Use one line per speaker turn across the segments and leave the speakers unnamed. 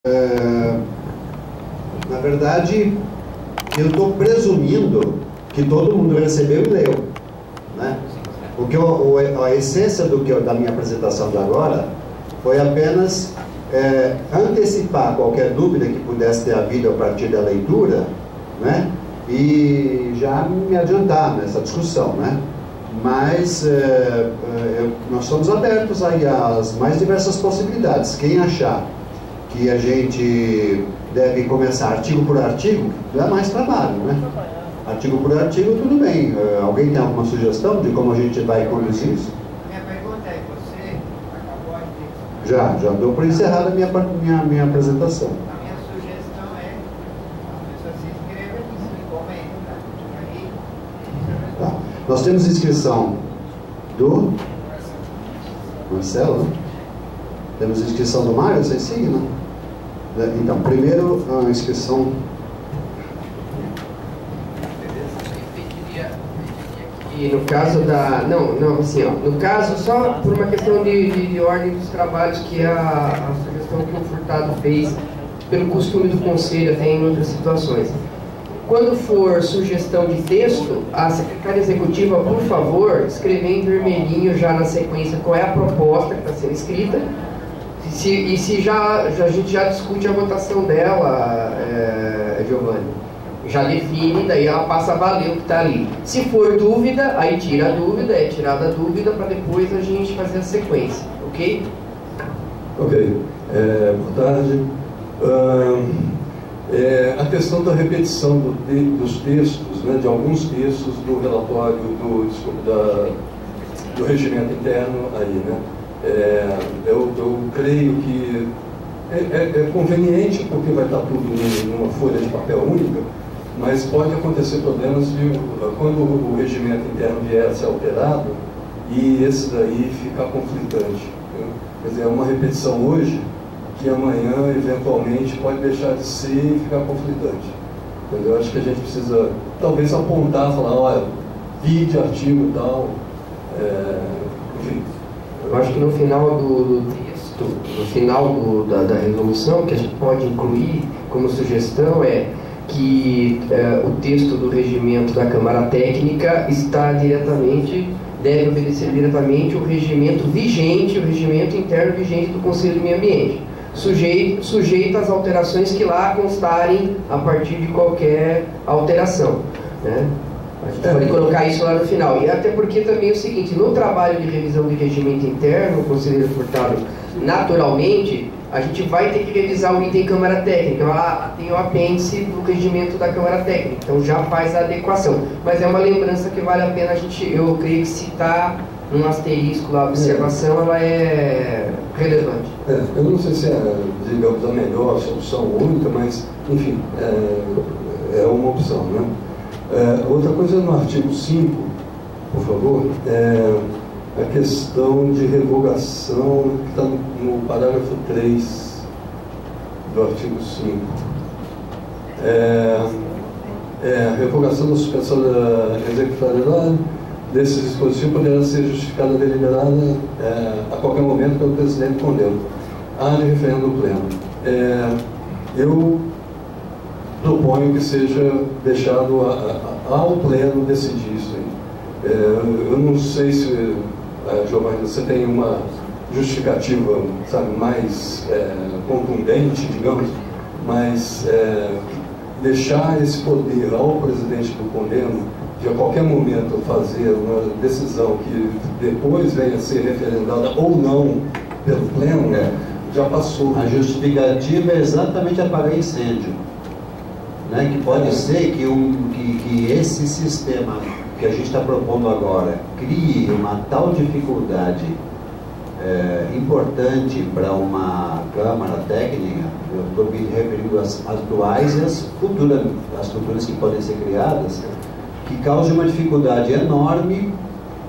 Na verdade, eu estou presumindo que todo mundo recebeu e leu, né? Porque a essência da minha apresentação de agora foi apenas antecipar qualquer dúvida que pudesse ter havido a partir da leitura, né? E já me adiantar nessa discussão, né? Mas nós estamos abertos aí às mais diversas possibilidades. Quem achar que a gente deve começar artigo por artigo, dá mais trabalho, né? Artigo por artigo, tudo bem. Alguém tem alguma sugestão de como a gente vai conduzir isso?
Minha pergunta é, você acabou a
Já dou por encerrada a minha apresentação.
A minha sugestão é a pessoa se inscreva e se comenta. E aí,
Tá. Nós temos inscrição do Marcelo? Temos inscrição do Mário, vocês seguem, não? Então, primeiro a inscrição.
E no caso da... Não, assim, ó, no caso, só por uma questão de ordem dos trabalhos, que a sugestão que o Furtado fez, pelo costume do conselho, até em outras situações. Quando for sugestão de texto, a secretária executiva, por favor, escrever em vermelhinho já na sequência qual é a proposta que está sendo escrita, e se a gente já discute a votação dela, Giovanni. Já define, daí ela passa a valer o que está ali. Se for dúvida, aí tira a dúvida, é tirada a dúvida para depois a gente fazer a sequência, ok?
Ok. Boa tarde. A questão da repetição dos textos, né, de alguns textos do relatório do regimento interno aí, né? Eu creio que é conveniente, porque vai estar tudo numa folha de papel única, mas pode acontecer problemas quando o regimento interno vier a ser alterado e esse daí ficar conflitante. Né? Quer dizer, é uma repetição hoje que amanhã, eventualmente, pode deixar de ser e ficar conflitante. Mas eu acho que a gente precisa, talvez, apontar, falar, olha, vide artigo e tal, enfim.
Eu acho que no final do texto, no final da resolução, que a gente pode incluir como sugestão que o texto do regimento da Câmara Técnica deve obedecer diretamente o regimento vigente, o regimento interno vigente do Conselho de Meio Ambiente, sujeito às alterações que lá constarem a partir de qualquer alteração, né? A gente pode colocar isso lá no final. E até porque também é o seguinte, no trabalho de revisão de regimento interno, o conselheiro Furtado, naturalmente, a gente vai ter que revisar o item Câmara Técnica. Lá tem o apêndice do regimento da Câmara Técnica, então já faz a adequação. Mas é uma lembrança que vale a pena eu creio que citar um asterisco lá, a observação, ela é relevante.
Eu não sei se digamos, a melhor solução única, mas, enfim, é uma opção, né? Outra coisa no artigo 5, por favor, a questão de revogação que está no parágrafo 3 do artigo 5. A revogação da suspensão da executabilidade desse dispositivo poderá ser justificada deliberada a qualquer momento pelo presidente condeno. Há de referendo no pleno. Eu proponho que seja deixado ao pleno decidir isso aí. Eu não sei se, Giovanni, você tem uma justificativa, sabe, mais contundente, digamos, mas deixar esse poder ao presidente do condeno de a qualquer momento fazer uma decisão que depois venha a ser referendada ou não pelo pleno, já passou.
A justificativa é exatamente apagar incêndio, né? Que pode ser que esse sistema que a gente está propondo agora crie uma tal dificuldade importante para uma Câmara Técnica. Eu estou me referindo às atuais e às futuras que podem ser criadas, que cause uma dificuldade enorme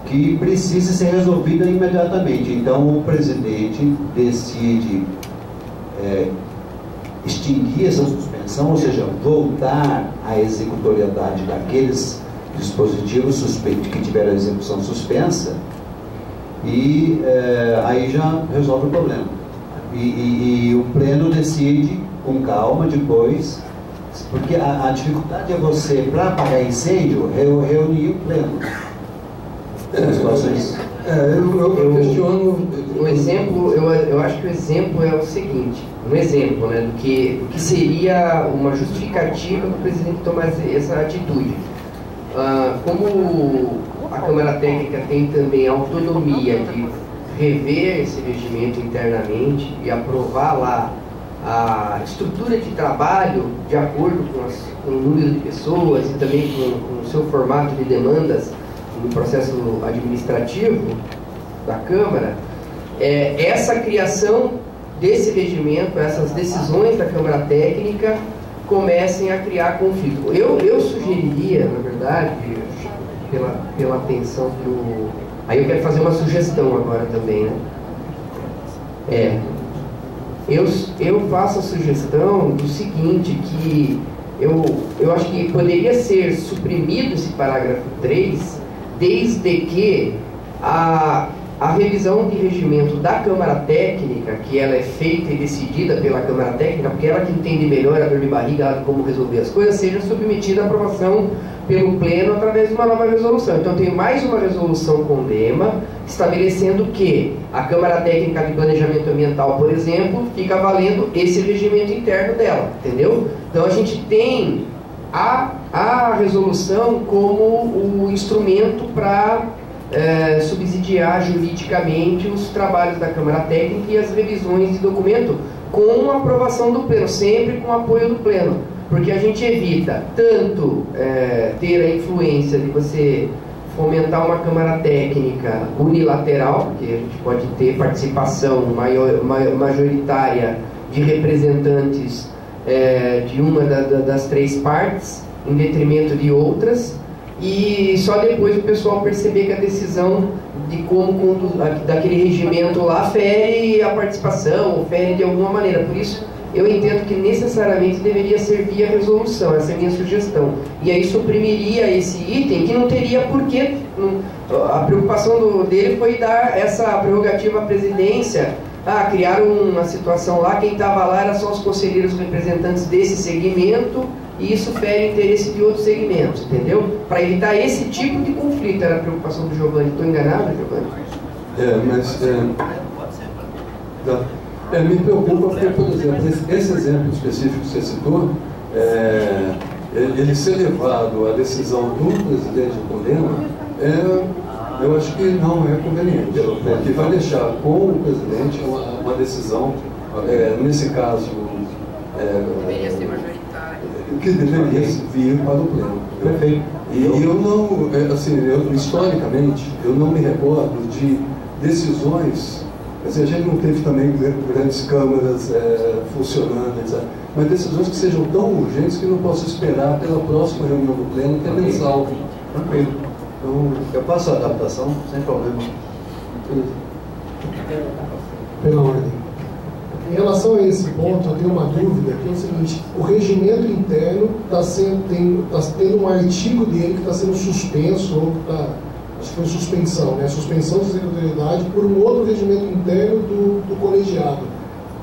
que precisa ser resolvida imediatamente. Então o presidente decide extinguir essa suspensão, ou seja, voltar à executoriedade daqueles dispositivos que tiveram a execução suspensa, e aí já resolve o problema. E o pleno decide com calma depois, porque a dificuldade é você, para apagar incêndio, reunir o pleno. Situações.
Eu questiono
o exemplo, eu acho que o exemplo é o seguinte, um exemplo, né, do que seria uma justificativa do presidente tomar essa atitude. Como a Câmara Técnica tem também a autonomia de rever esse regimento internamente e aprovar lá a estrutura de trabalho de acordo com o número de pessoas e também com o seu formato de demandas no processo administrativo da Câmara, essa criação desse regimento, essas decisões da Câmara Técnica comecem a criar conflito. Eu sugeriria, na verdade, pela atenção do... Aí eu quero fazer uma sugestão agora também, né? Eu faço a sugestão do seguinte, que eu acho que poderia ser suprimido esse parágrafo 3, desde que a revisão de regimento da Câmara Técnica, que ela é feita e decidida pela Câmara Técnica, porque ela que entende melhor a dor de barriga de como resolver as coisas, seja submetida à aprovação pelo Pleno através de uma nova resolução. Então tem mais uma resolução com lema, estabelecendo que a Câmara Técnica de Planejamento Ambiental, por exemplo, fica valendo esse regimento interno dela, entendeu? Então a gente tem a resolução como o instrumento para subsidiar juridicamente os trabalhos da Câmara Técnica e as revisões de documento com a aprovação do Pleno, sempre com o apoio do Pleno, porque a gente evita tanto ter a influência de você fomentar uma Câmara Técnica unilateral, porque a gente pode ter participação majoritária de representantes de uma das três partes, em detrimento de outras, e só depois o pessoal perceber que a decisão de como daquele regimento lá fere a participação, ou fere de alguma maneira. Por isso, eu entendo que necessariamente deveria ser via resolução, essa é a minha sugestão. E aí suprimiria esse item, que não teria porquê. A preocupação dele foi dar essa prerrogativa à presidência. Criaram uma situação lá, quem estava lá era só os conselheiros representantes desse segmento, e isso fere interesse de outros segmentos, entendeu? Para evitar esse tipo de conflito, era a preocupação do Giovanni. Estou enganado, Giovanni?
Me preocupa porque, por exemplo, esse exemplo específico que você citou, ele ser levado à decisão do presidente do Pleno, eu acho que não é conveniente, porque vai deixar com o presidente uma decisão, nesse caso,
Deveria ser majoritária.
que deveria vir para o Pleno.
Perfeito.
E eu não, historicamente, eu não me recordo de decisões, a gente não teve também grandes câmaras funcionando, etc. Mas decisões que sejam tão urgentes que não posso esperar pela próxima reunião do Pleno, que é mensal.
Tranquilo. Então, eu faço a adaptação sem problema.
Pela ordem. Em relação a esse ponto, eu tenho uma dúvida, que é o seguinte: o regimento interno está tendo um artigo dele que está sendo suspenso, ou acho que foi suspensão, né? Suspensão da secretariedade por um outro regimento interno do colegiado.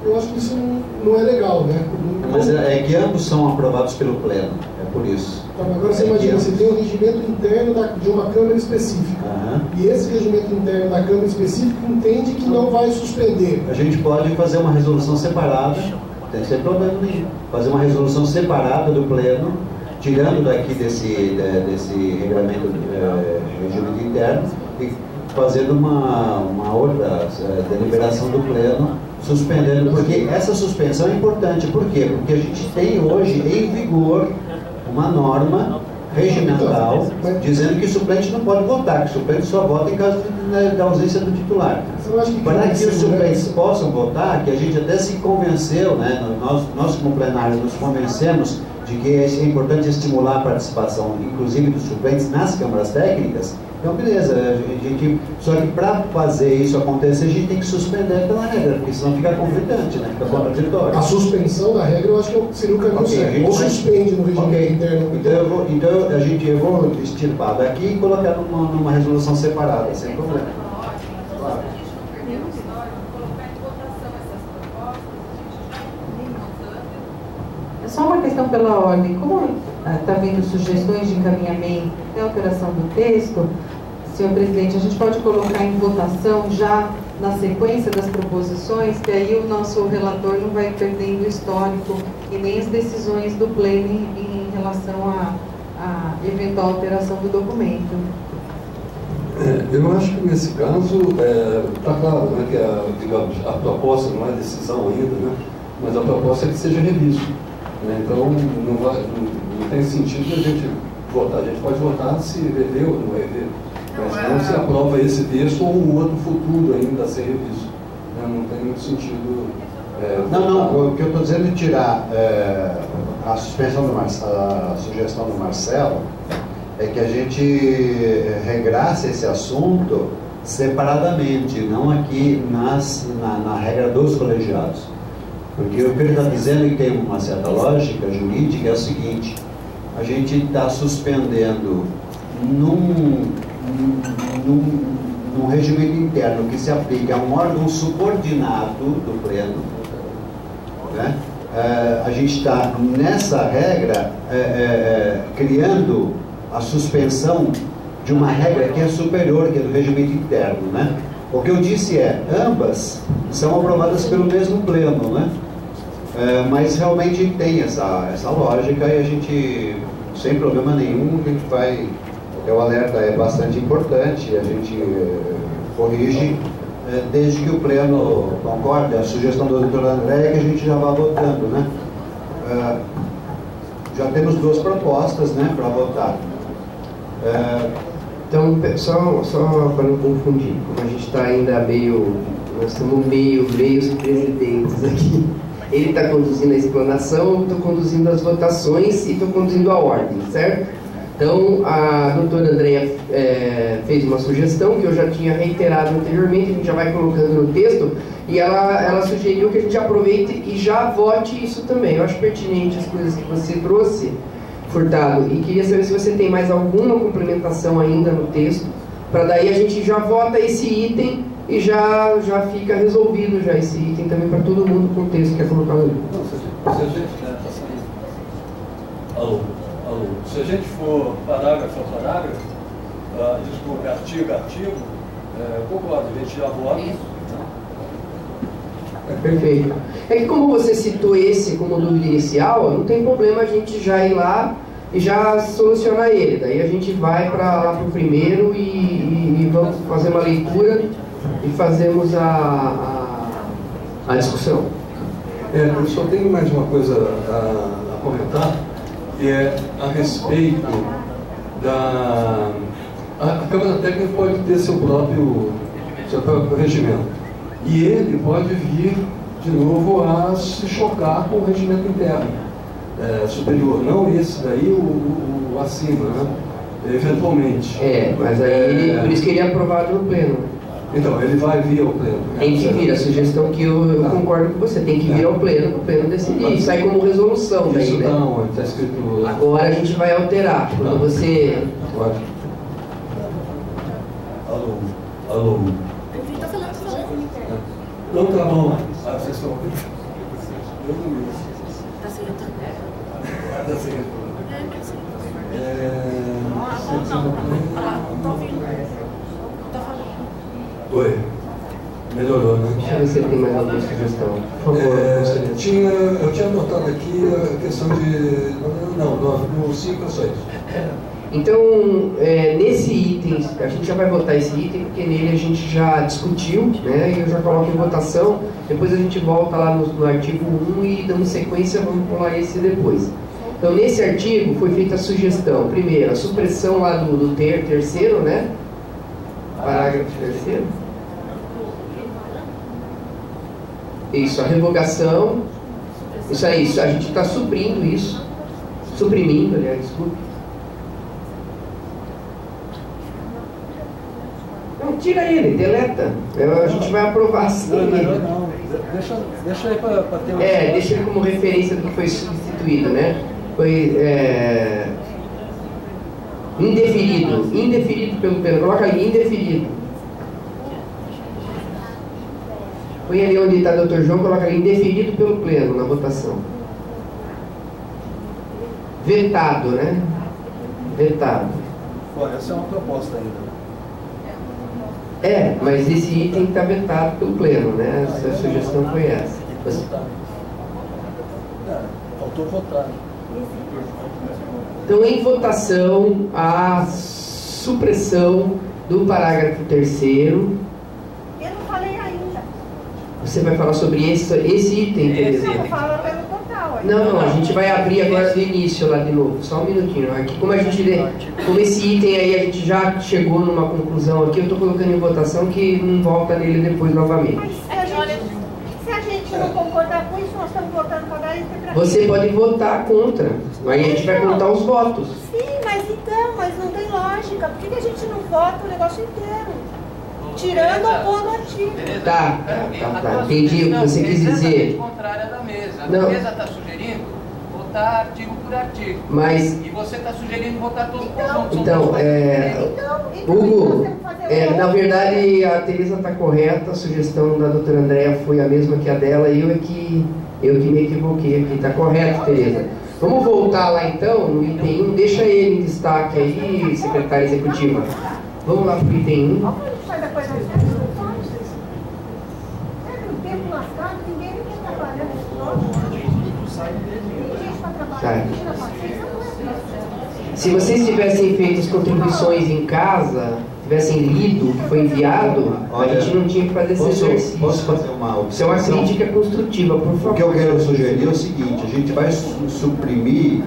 Eu acho que isso não é legal, né?
Mas é que ambos são aprovados pelo Pleno, é por isso.
Então, agora você imagina, você tem um regimento interno de uma Câmara específica, e esse regimento interno da Câmara específica entende que não vai suspender.
A gente pode fazer uma resolução separada, não tem problema nenhum, fazer uma resolução separada do Pleno, tirando daqui desse regulamento regimento interno e fazendo uma outra deliberação do Pleno, suspendendo, porque essa suspensão é importante. Por quê? Porque a gente tem hoje em vigor uma norma regimental dizendo que o suplente não pode votar, que o suplente só vota em caso da ausência do titular. Para que os suplentes possam votar, que a gente até se convenceu, né, nós como plenário nos convencemos de que é importante estimular a participação, inclusive dos suplentes, nas câmaras técnicas. Então, beleza, só que para fazer isso acontecer, a gente tem que suspender pela regra, porque senão fica conflitante, né? Fica contraditório.
A suspensão da regra eu acho que seria o caminho certo. Ou suspende no regimento interno.
Então eu vou extirpar daqui e colocar numa resolução separada, sem problema. Claro.
Só uma questão pela ordem. Como está havendo sugestões de encaminhamento e alteração do texto, senhor presidente, a gente pode colocar em votação já na sequência das proposições, que aí o nosso relator não vai perdendo o histórico e nem as decisões do pleno em relação à eventual alteração do documento.
Eu acho que nesse caso está claro, né, que digamos, a proposta não é decisão ainda, né, mas a proposta é que seja revisto. Né, então não tem sentido a gente votar. A gente pode votar se rever ou não rever, mas não se aprova esse texto ou um outro futuro ainda a ser revisto. Né, não tem muito sentido.
O que eu estou dizendo é tirar a suspensão a sugestão do Marcelo é que a gente regrasse esse assunto separadamente, não aqui na regra dos colegiados. Porque o que ele está dizendo, e tem uma certa lógica jurídica, é o seguinte: a gente está suspendendo num regimento interno que se aplica a um órgão subordinado do pleno, né? A gente está, nessa regra, criando a suspensão de uma regra que é superior, que é do regimento interno, né? O que eu disse ambas são aprovadas pelo mesmo pleno, né? Mas realmente tem essa lógica e a gente, sem problema nenhum, a gente vai... O alerta é bastante importante, a gente corrige, desde que o pleno concorde. A sugestão do doutor André é que a gente já vá votando, né? Já temos 2 propostas, né, para votar.
Então, só para não confundir, como a gente está ainda nós estamos meios presidentes aqui. Ele está conduzindo a explanação, eu estou conduzindo as votações e estou conduzindo a ordem, certo? Então, a doutora Andréia fez uma sugestão que eu já tinha reiterado anteriormente, a gente já vai colocando no texto, e ela sugeriu que a gente aproveite e já vote isso também. Eu acho pertinente as coisas que você trouxe, Furtado, e queria saber se você tem mais alguma complementação ainda no texto, para daí a gente já vota esse item e já fica resolvido já esse item também para todo mundo com o texto que é colocado ali.
Se a gente for parágrafo a parágrafo, desculpe, artigo a artigo, concordo, a gente já vota.
Perfeito. É que como você citou esse como dúvida inicial, não tem problema a gente já ir lá e já solucionar ele. Daí a gente vai lá para o primeiro e vamos fazer uma leitura e fazemos a discussão.
Eu só tenho mais uma coisa a comentar, que é a respeito da... A Câmara Técnica pode ter seu próprio regimento. E ele pode vir, de novo, a se chocar com o regimento interno superior. Não esse daí, o acima, né? Eventualmente.
Mas aí por isso que ele é aprovado no pleno.
Então, ele vai vir ao pleno.
Tem que vir, a sugestão que eu concordo com você, tem que vir ao pleno, para o pleno decidir. Isso sai como resolução daí,
isso
né?
Não, está escrito...
Agora a gente vai alterar, quando você...
Pode. Alô. Não, tá bom. Vocês estão ouvindo? Eu não vi.
Tá certo.
Tá certo.
Tô ouvindo. Tô falando.
Oi. Melhorou, né?
Deixa eu ver se tem mais alguma sugestão. Por favor,
eu tinha anotado aqui a questão de... Não, no 5 ou 6.
Então, nesse item, a gente já vai votar esse item, porque nele a gente já discutiu, né? E eu já coloco em votação. Depois a gente volta lá no artigo 1 e damos sequência, vamos pular esse depois. Então, nesse artigo foi feita a sugestão, primeiro, a supressão lá do terceiro, né? Parágrafo terceiro. Isso, a revogação. Isso aí, a gente está suprimindo, aliás, desculpe. Não, tira ele, deleta. A gente vai aprovar assim.
Não. Deixa aí para ter uma...
Deixa ele como referência do que foi substituído, né? Foi indeferido pelo pleno. Coloca ali, indeferido. Põe ali onde está o Dr. João, coloca ali, indeferido pelo pleno na votação. vetado, né? Vetado.
Bom, essa é uma proposta ainda.
Mas esse item está vetado pelo Pleno, né? A sugestão foi essa.
Faltou votar.
Então, em votação, a supressão do parágrafo 3º.
Eu não falei ainda.
Você vai falar sobre esse item, Terezinha?
Eu vou falar pelo total.
Não, a gente vai abrir agora do início lá de novo. Só um minutinho. Aqui, como esse item aí a gente já chegou numa conclusão aqui, eu estou colocando em votação que não volta nele depois novamente.
Mas se a gente não concordar com isso, nós estamos votando para dar isso para
Você pode votar contra. Aí a gente vai contar os votos.
Sim, mas não tem lógica. Por que a gente não vota o negócio inteiro? Tirando ou pondo artigo.
Tá. Entendi o que você quis dizer.
Contrária da mesa.
Não.
A mesa está sugerindo votar artigo por artigo.
Mas,
E você está sugerindo votar todo conjunto.
então, Hugo, na verdade a Teresa está correta, a sugestão da doutora Andréa foi a mesma que a dela, e eu que me equivoquei aqui. Está correto, Teresa. Vamos voltar lá então, no item 1, deixa ele em destaque aí, secretária executiva. Vamos lá para o item 1.
Mas depois nós temos um tempo lascado, ninguém quer trabalhar
Tá. Se vocês tivessem feito as contribuições em casa, tivessem lido o que foi enviado, a gente não tinha que fazer esse exercício.
Posso fazer uma
Isso é uma
observação?
crítica construtiva, por favor.
O que eu quero sugerir é o seguinte: a gente vai suprimir,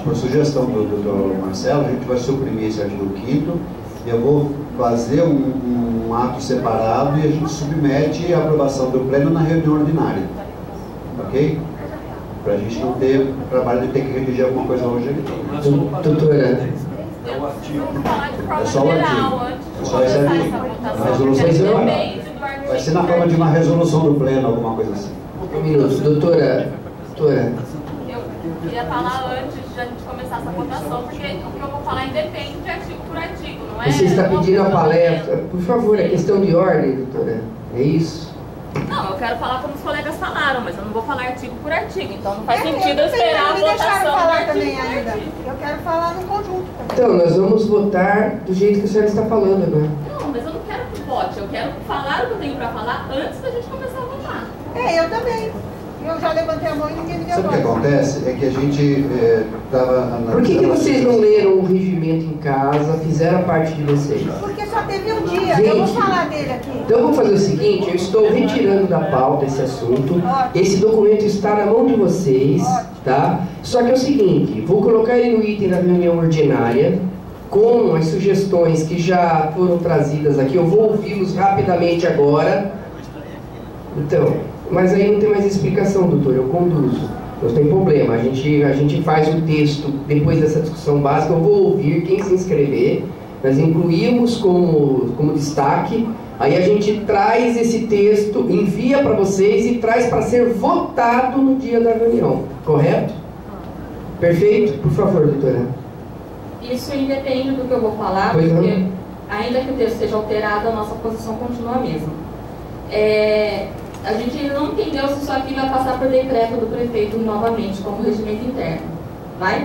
por sugestão do Marcelo, a gente vai suprimir esse artigo 5º. Eu vou fazer um ato separado e a gente submete a aprovação do Pleno na reunião ordinária. Ok? Para a gente não ter trabalho de ter que redigir alguma coisa hoje aqui.
Doutora,
É só o artigo. É só esse artigo. A resolução é separada. Vai ser na forma de uma resolução do Pleno, alguma coisa assim.
um minuto. Doutora.
Eu queria falar antes de a gente começar essa votação, porque o que eu vou falar independe de artigo por artigo, não é?
Você está pedindo a palestra. Por favor, é questão de ordem, doutora. É isso?
Não, eu quero falar como os colegas falaram, mas eu não vou falar artigo por artigo, então não faz sentido eu esperar a
me deixaram
votação do
falar
artigo
também
por
ainda.
artigo.
Eu quero falar no conjunto também.
Então, nós vamos votar do jeito que a senhora está falando agora.
Não, mas eu não quero que vote, eu quero falar o que eu tenho para falar antes da gente começar a votar.
Eu também. Eu já levantei a mão e ninguém me deu
Sabe o que
voz.
acontece? É que a gente estava analisando...
Por que vocês não leram o regimento em casa, fizeram a parte de vocês?
Porque só teve um dia. Eu vou falar dele aqui.
Então vamos fazer o seguinte, eu estou retirando da pauta esse assunto, esse documento está na mão de vocês, tá? Só que é o seguinte, vou colocar ele no item da reunião ordinária, com as sugestões que já foram trazidas aqui, eu vou ouvi-los rapidamente agora. Então, mas aí não tem mais explicação, doutor, eu conduzo, não tem problema, a gente faz o texto depois dessa discussão básica, eu vou ouvir quem se inscrever, nós incluímos como destaque, aí a gente traz esse texto, envia para vocês e traz para ser votado no dia da reunião, correto? Perfeito? Por favor, doutora.
Isso independe do que eu vou falar,
Pois
porque
não.
ainda que o texto seja alterado, a nossa posição continua a mesma. A gente ainda não entendeu se isso aqui vai passar por decreto do prefeito novamente, como regimento interno. Vai?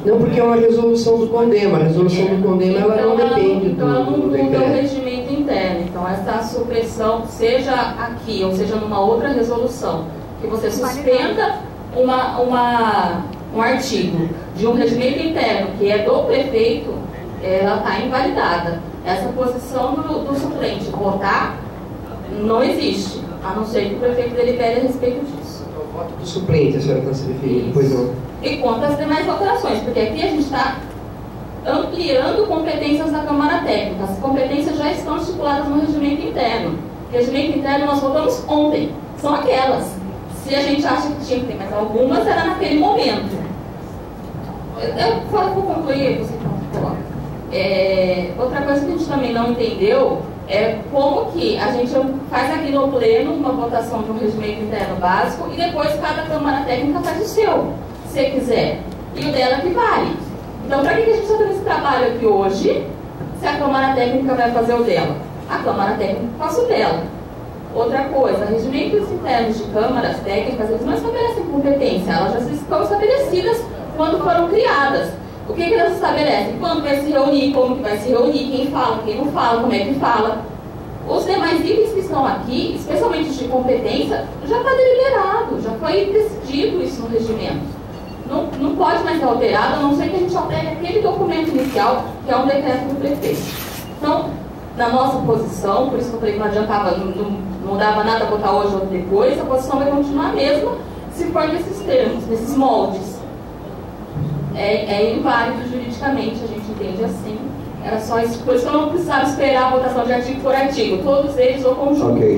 Não, porque é uma resolução do CONDEMA. A resolução do CONDEMA ela não depende
então ela não
do
muda o
decreto.
regimento interno. Então essa supressão, seja aqui ou seja numa outra resolução, que você suspenda um artigo de um regimento interno que é do prefeito, ela está invalidada. Essa posição do suplente votar não existe, a não ser que o prefeito delibere a respeito disso.
O voto do suplente, a senhora está se referindo, pois não.
E quanto às demais alterações, porque aqui a gente está ampliando competências da Câmara Técnica. As competências já estão estipuladas no regimento interno. O regimento interno nós votamos ontem, são aquelas. Se a gente acha que tinha que ter mais algumas, era naquele momento. Eu vou concluir, você coloca. Outra coisa que a gente também não entendeu é como que a gente faz aqui no Pleno uma votação de um regimento interno básico e depois cada Câmara Técnica faz o seu, se quiser. E o dela que vale. Então, para que a gente está fazendo esse trabalho aqui hoje, se a Câmara Técnica vai fazer o dela? A Câmara Técnica faz o dela. Outra coisa, regimentos internos de câmaras técnicas, eles não estabelecem competência, elas já estão estabelecidas quando foram criadas. O que elas estabelecem? Quando vai se reunir, como que vai se reunir, quem fala, quem não fala, como é que fala. Os demais itens que estão aqui, especialmente de competência, já está deliberado, já foi decidido isso no regimento. Não pode mais ser alterado, a não ser que a gente altere aquele documento inicial, que é um decreto do prefeito. Então, na nossa posição, por isso que eu falei que não adiantava, não dava nada botar hoje ou depois, a posição vai continuar a mesma, se for nesses termos, nesses moldes. É inválido juridicamente, a gente entende assim. Era só isso, por isso que eu não precisava esperar a votação de artigo por artigo, todos eles ou conjunto.
Ok.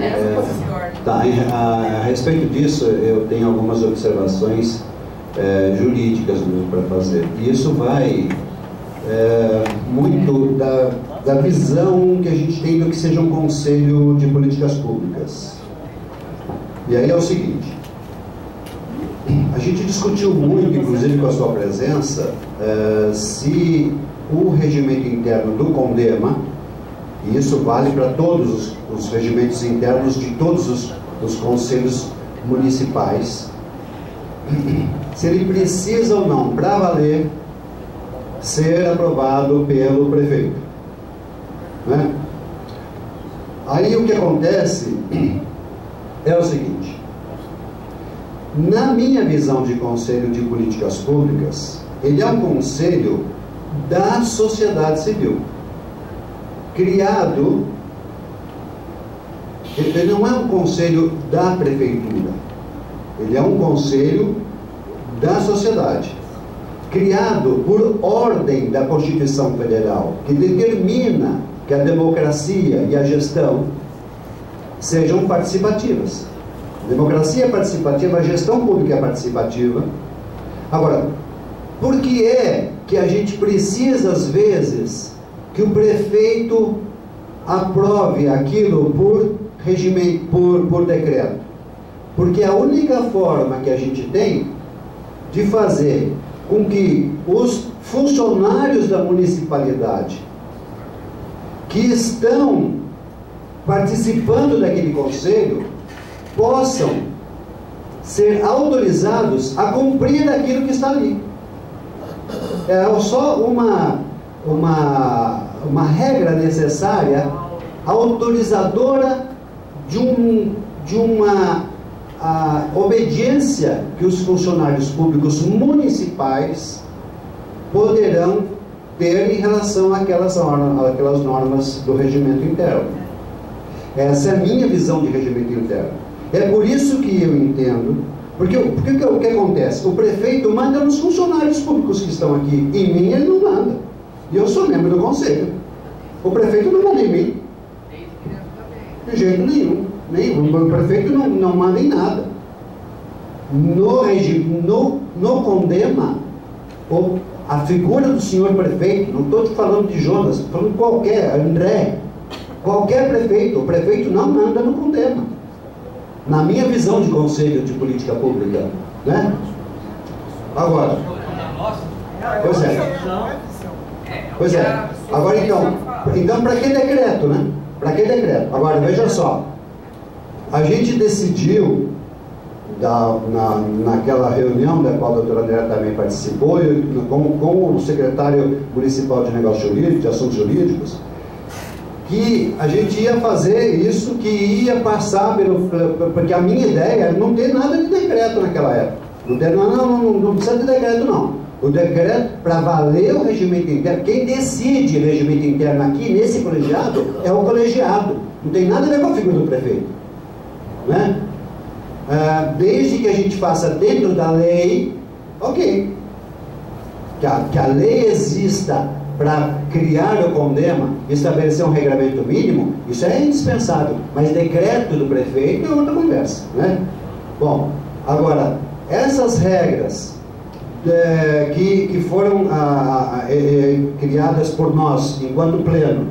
Tá,
a respeito disso, eu tenho algumas observações jurídicas para fazer. E isso vai muito da visão que a gente tem do que seja um conselho de políticas públicas. E aí é o seguinte, a gente discutiu muito, inclusive com a sua presença, se o regimento interno do CONDEMA, e isso vale para todos os regimentos internos de todos os conselhos municipais, se ele precisa ou não, para valer, ser aprovado pelo prefeito. Né? Aí o que acontece é o seguinte, na minha visão de conselho de políticas públicas, ele é um conselho da sociedade civil, criado, ele não é um conselho da prefeitura, ele é um conselho da sociedade, criado por ordem da Constituição Federal, que determina que a democracia e a gestão sejam participativas. Democracia é participativa, a gestão pública é participativa. Agora, por que é que a gente precisa, às vezes, que o prefeito aprove aquilo por regimento, por decreto? Porque a única forma que a gente tem de fazer com que os funcionários da municipalidade que estão participando daquele conselho possam ser autorizados a cumprir aquilo que está ali. É só uma regra necessária, autorizadora de uma obediência que os funcionários públicos municipais poderão ter em relação àquelas normas do regimento interno. Essa é a minha visão de regimento interno. É por isso que eu entendo, porque o que acontece? O prefeito manda nos funcionários públicos que estão aqui, em mim ele não manda. E eu sou membro do conselho. O prefeito não manda em mim. De jeito nenhum. O prefeito não manda em nada. No CONDEMA, a figura do senhor prefeito, não estou falando de Jonas, estou falando de qualquer, André, qualquer prefeito, o prefeito não manda no CONDEMA. Na minha visão de conselho de política pública, né? Agora, pois é. Agora então para que decreto, né? Para que decreto? Agora, veja só, a gente decidiu, naquela reunião da qual a doutora André também participou, com o secretário municipal de Negócios Jurídicos, de Assuntos Jurídicos, que a gente ia fazer isso, que ia passar porque a minha ideia não ter nada de decreto naquela época. Não precisa de decreto, não. O decreto, para valer o regimento interno, quem decide o regimento interno aqui, nesse colegiado, é o colegiado. Não tem nada a ver com a figura do prefeito. Né? Desde que a gente faça dentro da lei, ok. Que a lei exista para criar o CONDEMA, estabelecer um regramento mínimo, isso é indispensável. Mas decreto do prefeito é outra conversa. Né? Bom, agora, essas regras que foram criadas por nós, enquanto pleno,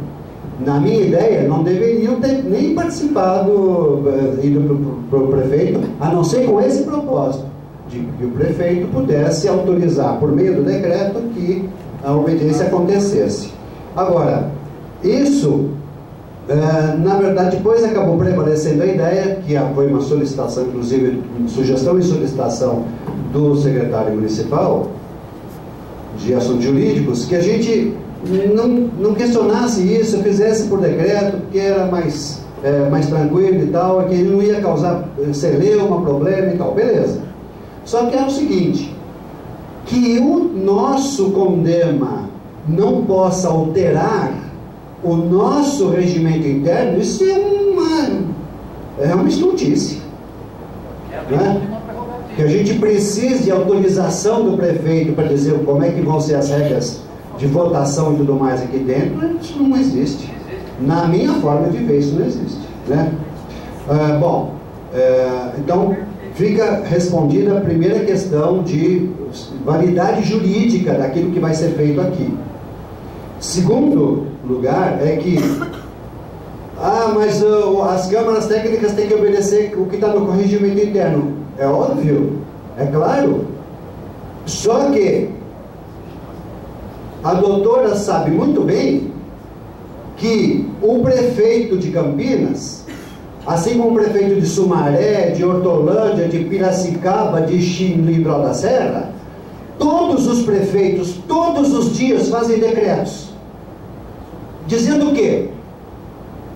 na minha ideia, não deveriam ter nem participado, ido para o prefeito, a não ser com esse propósito, de que o prefeito pudesse autorizar, por meio do decreto, que a obediência acontecesse. Agora, isso Na verdade, depois acabou prevalecendo a ideia, que foi uma solicitação, inclusive, sugestão e solicitação do secretário municipal de assuntos jurídicos, que a gente não questionasse isso, fizesse por decreto, porque era mais tranquilo e tal, que ele não ia causar celeuma, problema e tal, beleza. Só que é o seguinte, que o nosso CONDEMA não possa alterar o nosso regimento interno, isso é uma estultice. Né? Que a gente precise de autorização do prefeito para dizer como é que vão ser as regras de votação e tudo mais aqui dentro, isso não existe. Na minha forma de ver, isso não existe. Né? Então, fica respondida a primeira questão de validade jurídica daquilo que vai ser feito aqui. Segundo lugar é que mas as câmaras técnicas têm que obedecer o que está no regimento interno. É óbvio, é claro. Só que a doutora sabe muito bem que o prefeito de Campinas, assim como o prefeito de Sumaré, de Hortolândia, de Piracicaba, de Chilimbral da Serra, todos os prefeitos, todos os dias fazem decretos. Dizendo o quê?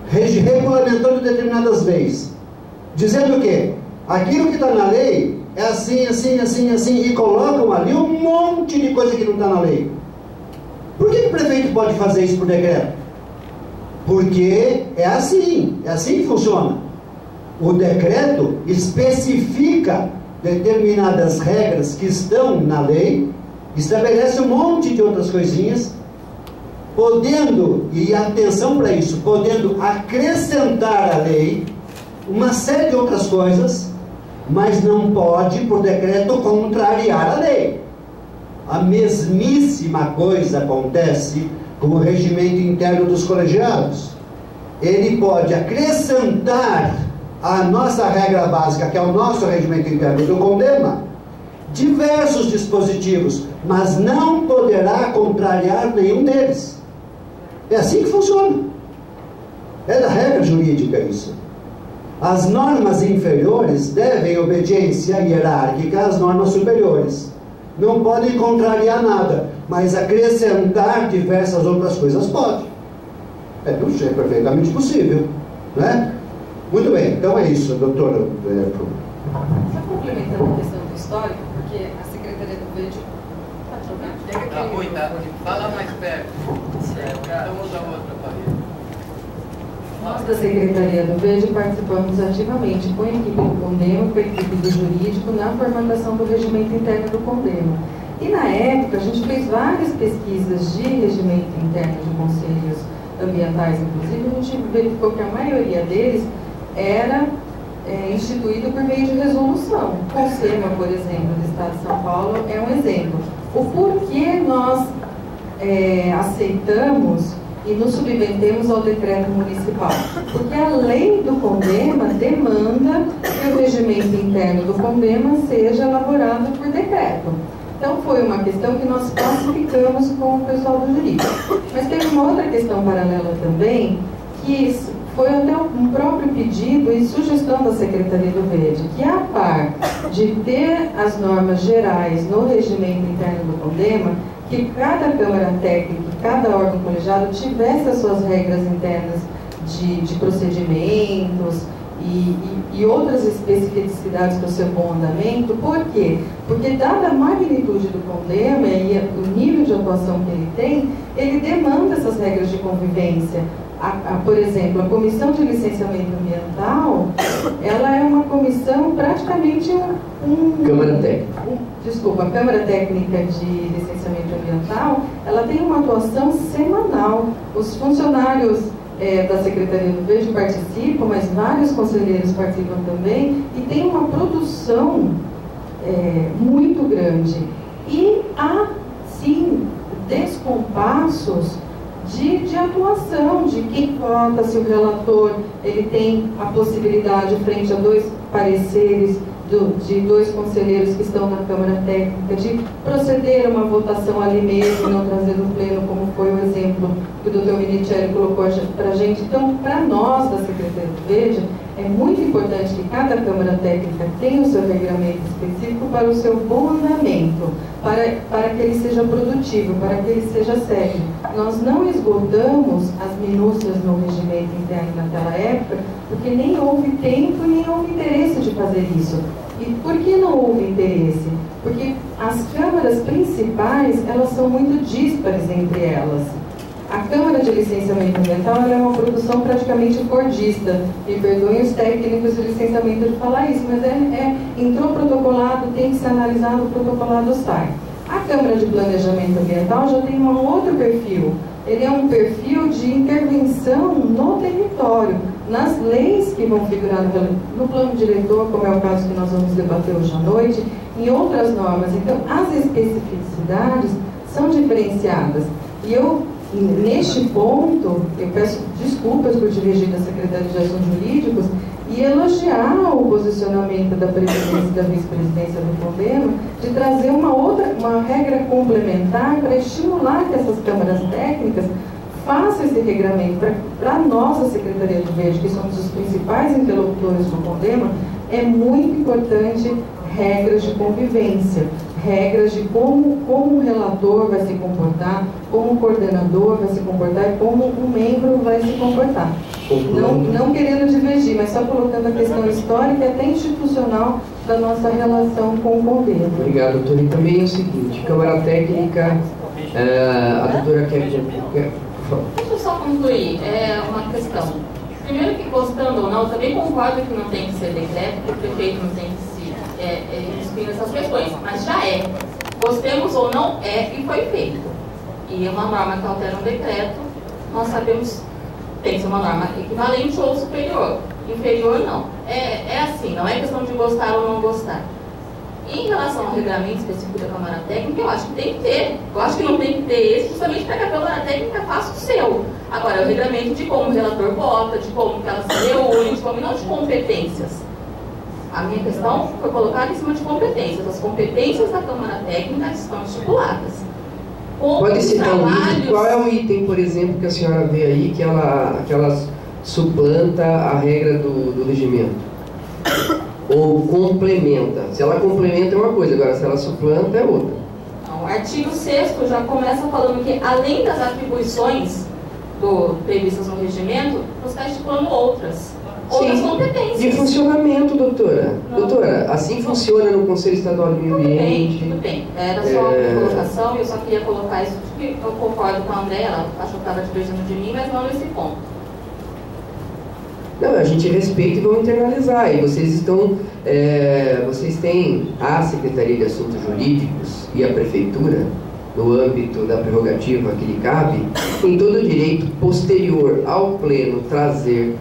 Regulamentando determinadas leis. Dizendo o quê? Aquilo que está na lei é assim, assim, assim, assim, e colocam ali um monte de coisa que não está na lei. Por que o prefeito pode fazer isso por decreto? Porque é assim que funciona. O decreto especifica determinadas regras que estão na lei, estabelece um monte de outras coisinhas, podendo, e atenção para isso, podendo acrescentar à lei uma série de outras coisas, mas não pode, por decreto, contrariar a lei. A mesmíssima coisa acontece com o regimento interno dos colegiados. Ele pode acrescentar à nossa regra básica, que é o nosso regimento interno do CONDEMA, diversos dispositivos, mas não poderá contrariar nenhum deles. É assim que funciona. É da regra jurídica isso. As normas inferiores devem obediência hierárquica às normas superiores. Não podem contrariar nada, mas acrescentar diversas outras coisas pode. É perfeitamente possível, né? Muito bem, então é isso, doutora.
Só complementando a questão do histórico, porque a Secretaria do Verde...
Fala mais perto. Vamos usar outra parede.
Nós da Secretaria do Verde participamos ativamente com a equipe do CONDEMA, com a equipe do jurídico, na formatação do regimento interno do CONDEMA. E na época a gente fez várias pesquisas de regimento interno de conselhos ambientais, inclusive, a gente verificou que a maioria deles era instituído por meio de resolução. O CONSEMA, por exemplo, do Estado de São Paulo, é um exemplo. O porquê nós aceitamos e nos submetemos ao decreto municipal? Porque a lei do CONDEMA demanda que o regimento interno do CONDEMA seja elaborado por decreto. Então foi uma questão que nós pacificamos com o pessoal do jurídico. Mas teve uma outra questão paralela também, que foi até um próprio pedido e sugestão da Secretaria do Verde, que a par de ter as normas gerais no regimento interno do CONDEMA, que cada Câmara Técnica, cada órgão colegiado tivesse as suas regras internas de procedimentos e outras especificidades para o seu bom andamento. Por quê? Porque dada a magnitude do CONDEMA e o nível de atuação que ele tem, ele demanda essas regras de convivência. Por exemplo, a Comissão de Licenciamento Ambiental, ela é uma comissão praticamente
Câmara Técnica.
A Câmara Técnica de Licenciamento Ambiental, ela tem uma atuação semanal. Os funcionários da Secretaria do Verde participam, mas vários conselheiros participam também, e tem uma produção muito grande. E há, sim, descompassos de atuação, de quem vota, se o relator ele tem a possibilidade, frente a dois pareceres de 2 conselheiros que estão na Câmara Técnica, de proceder a uma votação ali mesmo, não trazer no pleno, como foi o exemplo que o Dr. Minicelli colocou para a gente. Então, para nós da Secretaria do Verde, é muito importante que cada Câmara Técnica tenha o seu regramento específico para o seu bom andamento, para que ele seja produtivo, para que ele seja sério. Nós não esgotamos as minúcias no regimento interno naquela época, porque nem houve tempo e nem houve interesse de fazer isso. E por que não houve interesse? Porque as câmaras principais, elas são muito díspares entre elas. A Câmara de Licenciamento Ambiental ela é uma produção praticamente fordista. Me perdoem os técnicos de licenciamento de falar isso, mas entrou protocolado, tem que ser analisado, protocolado sai. A Câmara de Planejamento Ambiental já tem um outro perfil. Ele é um perfil de intervenção no território, nas leis que vão figurar no plano diretor, como é o caso que nós vamos debater hoje à noite, em outras normas. Então, as especificidades são diferenciadas. E neste ponto, eu peço desculpas por dirigir da Secretaria de Assuntos Jurídicos e elogiar o posicionamento da presidência e da vice-presidência do Condema de trazer uma regra complementar para estimular que essas câmaras técnicas façam esse regramento. Para nós, a Secretaria do Verde, que somos os principais interlocutores do Condema, é muito importante regras de convivência, regras de como um relator vai se comportar, como um coordenador vai se comportar e como um membro vai se comportar. Não querendo divergir, mas só colocando a questão histórica e até institucional da nossa relação com o governo.
Obrigado, doutor. E também é o seguinte, Câmara Técnica, a doutora quer...
Deixa eu só concluir uma questão. Primeiro que, gostando ou não, eu também concordo que não tem que ser decreto, que o prefeito não tem que se expor nessas questões, mas já é. Gostemos ou não, e foi feito. E é uma norma que altera um decreto, nós sabemos, tem que ser uma norma equivalente ou superior. Inferior, não. É assim, não é questão de gostar ou não gostar. Em relação ao regulamento específico da Câmara Técnica, eu acho que tem que ter. Eu acho que não tem que ter esse, justamente para que a Câmara Técnica faça o seu. Agora, o regulamento de como o relator vota, de como que ela se reúne, de como, não de competências. A minha questão foi colocada em cima de competências. As competências da Câmara Técnica estão estipuladas.
Pode citar um item? Qual é o item, por exemplo, que a senhora vê aí que ela suplanta a regra do regimento? Ou complementa? Se ela complementa é uma coisa, agora se ela suplanta é outra.
Então, o artigo 6º já começa falando que, além das atribuições previstas no regimento, você está estipulando outras competências.
De funcionamento, doutora. Doutora, assim funciona no Conselho Estadual do Meio Ambiente.
Tudo bem. Era só uma colocação, eu só queria colocar isso, porque eu concordo com a André, ela achou que estava divergindo de mim, mas não nesse ponto.
Não, a gente respeita e vamos internalizar. E vocês estão... vocês têm a Secretaria de Assuntos Jurídicos e a Prefeitura, no âmbito da prerrogativa que lhe cabe, tem todo o direito posterior ao Pleno trazer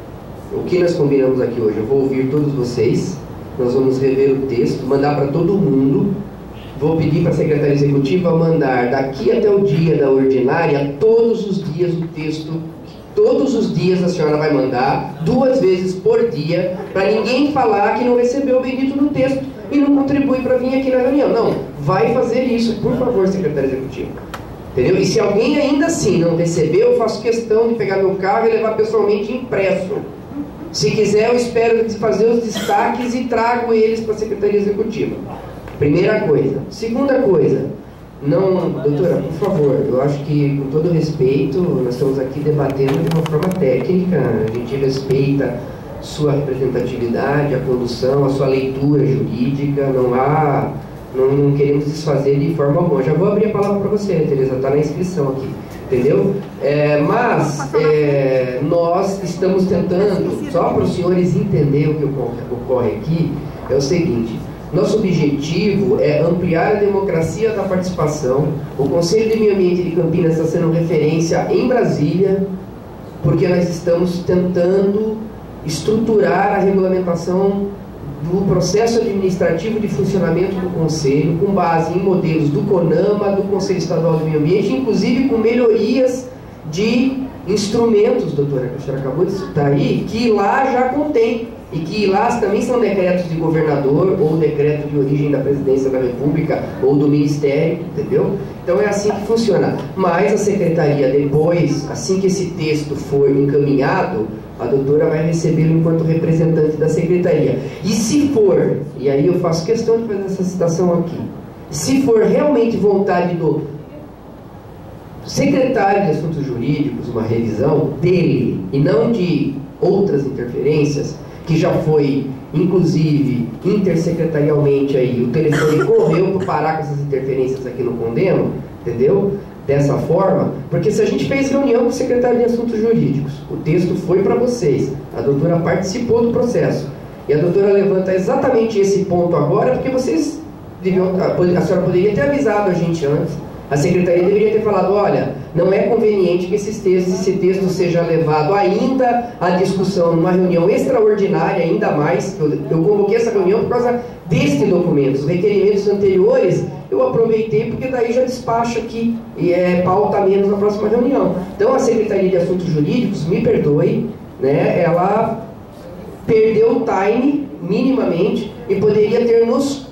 o que nós combinamos aqui hoje. Eu vou ouvir todos vocês, nós vamos rever o texto, mandar para todo mundo. Vou pedir para a Secretaria Executiva mandar daqui até o dia da ordinária, todos os dias o texto. Todos os dias a senhora vai mandar, 2 vezes por dia, para ninguém falar que não recebeu o bendito do texto e não contribui para vir aqui na reunião. Não, vai fazer isso, por favor, Secretaria Executiva. Entendeu? E se alguém ainda assim não recebeu, eu faço questão de pegar meu carro e levar pessoalmente impresso. Se quiser, eu espero fazer os destaques e trago eles para a Secretaria Executiva. Primeira coisa. Segunda coisa, não, doutora, por favor, eu acho que, com todo respeito, nós estamos aqui debatendo de uma forma técnica, a gente respeita sua representatividade, a condução, a sua leitura jurídica, não queremos desfazer de forma alguma. Já vou abrir a palavra para você, Tereza, está na inscrição aqui, entendeu? Nós estamos tentando, só para os senhores entenderem o que ocorre aqui, é o seguinte: nosso objetivo é ampliar a democracia da participação. O Conselho de Meio Ambiente de Campinas está sendo referência em Brasília, porque nós estamos tentando estruturar a regulamentação do processo administrativo de funcionamento do Conselho, com base em modelos do CONAMA, do Conselho Estadual do Meio Ambiente, inclusive com melhorias de instrumentos, doutora, que a senhora acabou de citar aí, que lá já contém. e que lá também são decretos de governador ou decreto de origem da presidência da República ou do Ministério, entendeu? Então é assim que funciona. Mas a secretaria depois, assim que esse texto for encaminhado, a doutora vai recebê-lo enquanto representante da secretaria. E se for, e aí eu faço questão de fazer essa citação aqui, se for realmente vontade do secretário de Assuntos Jurídicos, uma revisão dele, e não de outras interferências, que já foi, inclusive, intersecretarialmente aí, o telefone correu para parar com essas interferências aqui no Condema, entendeu? Dessa forma, porque se a gente fez reunião com o secretário de Assuntos Jurídicos, o texto foi para vocês, a doutora participou do processo, e a doutora levanta exatamente esse ponto agora, porque vocês deviam, a senhora poderia ter avisado a gente antes, a secretaria deveria ter falado, olha, não é conveniente que esse texto seja levado ainda à discussão numa reunião extraordinária, ainda mais, eu convoquei essa reunião por causa deste documento. Os requerimentos anteriores eu aproveitei porque daí já despacho aqui e pauta menos na próxima reunião. Então a Secretaria de Assuntos Jurídicos, me perdoe, né, ela perdeu o time minimamente e poderia ter nos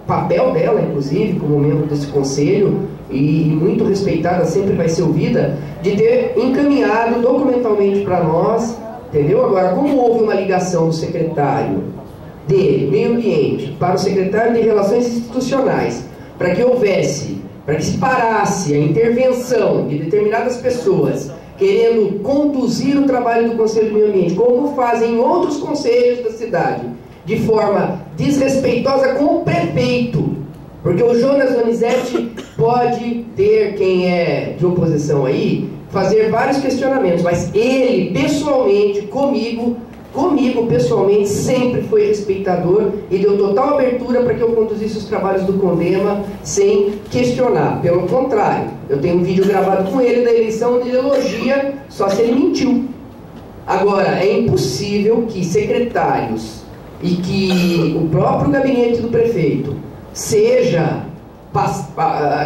papel dela, inclusive, como membro desse conselho, e muito respeitada, sempre vai ser ouvida, de ter encaminhado documentalmente para nós, entendeu? Agora, como houve uma ligação do secretário de Meio Ambiente para o secretário de Relações Institucionais, para que houvesse, para que se parasse a intervenção de determinadas pessoas querendo conduzir o trabalho do Conselho do Meio Ambiente, como fazem em outros conselhos da cidade, de forma desrespeitosa com o prefeito, porque o Jonas Donizete pode ter, quem é de oposição aí, fazer vários questionamentos, mas ele, pessoalmente, comigo pessoalmente, sempre foi respeitador e deu total abertura para que eu conduzisse os trabalhos do Condema sem questionar. Pelo contrário, eu tenho um vídeo gravado com ele da eleição onde ele elogia, só se ele mentiu. Agora, é impossível que secretários e que o próprio gabinete do prefeito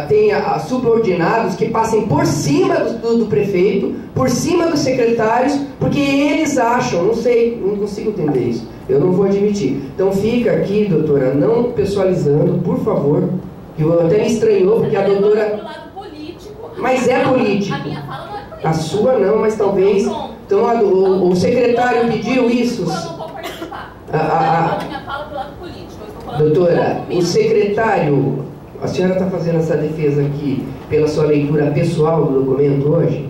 tenha subordinados que passem por cima do prefeito, por cima dos secretários, porque eles acham, não sei, não consigo entender isso, eu não vou admitir. Então fica aqui, doutora, não pessoalizando, por favor, que até me estranhou, porque a doutora... Mas é político.
A minha fala não é política.
A sua não, mas talvez... Então o secretário pediu isso...
Eu não vou participar. A minha fala do lado político.
Doutora, o secretário, a senhora está fazendo essa defesa aqui pela sua leitura pessoal do documento hoje?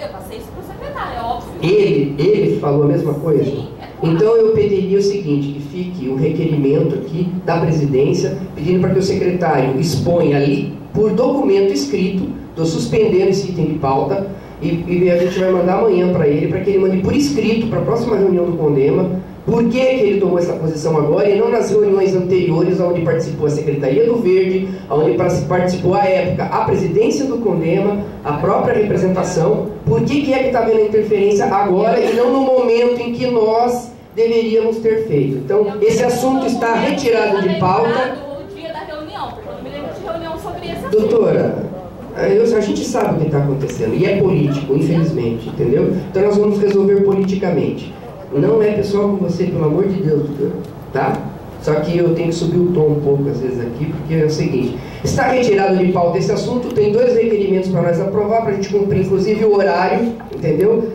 Eu passei isso para o secretário, é óbvio.
Ele falou a mesma coisa?
Sim, é claro.
Então eu pediria o seguinte, que fique um requerimento aqui da presidência, pedindo para que o secretário exponha ali, por documento escrito, estou suspendendo esse item de pauta, e a gente vai mandar amanhã para ele, para que ele mande por escrito para a próxima reunião do Condema, por que ele tomou essa posição agora e não nas reuniões anteriores, onde participou a Secretaria do Verde, onde participou à época a presidência do Condema, a própria representação. Por que é que está havendo a interferência agora e não no momento em que nós deveríamos ter feito? Então, esse assunto está retirado de pauta.
O dia da reunião, porque eu não me lembro de reunião sobre esse assunto.
Doutora, a gente sabe o que está acontecendo, e é político, infelizmente, entendeu? Então nós vamos resolver politicamente. Não é pessoal com você, pelo amor de Deus, doutora, tá? Só que eu tenho que subir o tom um pouco às vezes aqui, porque é o seguinte, está retirado de pauta esse assunto, tem 2 requerimentos para nós aprovar, para a gente cumprir inclusive o horário, entendeu?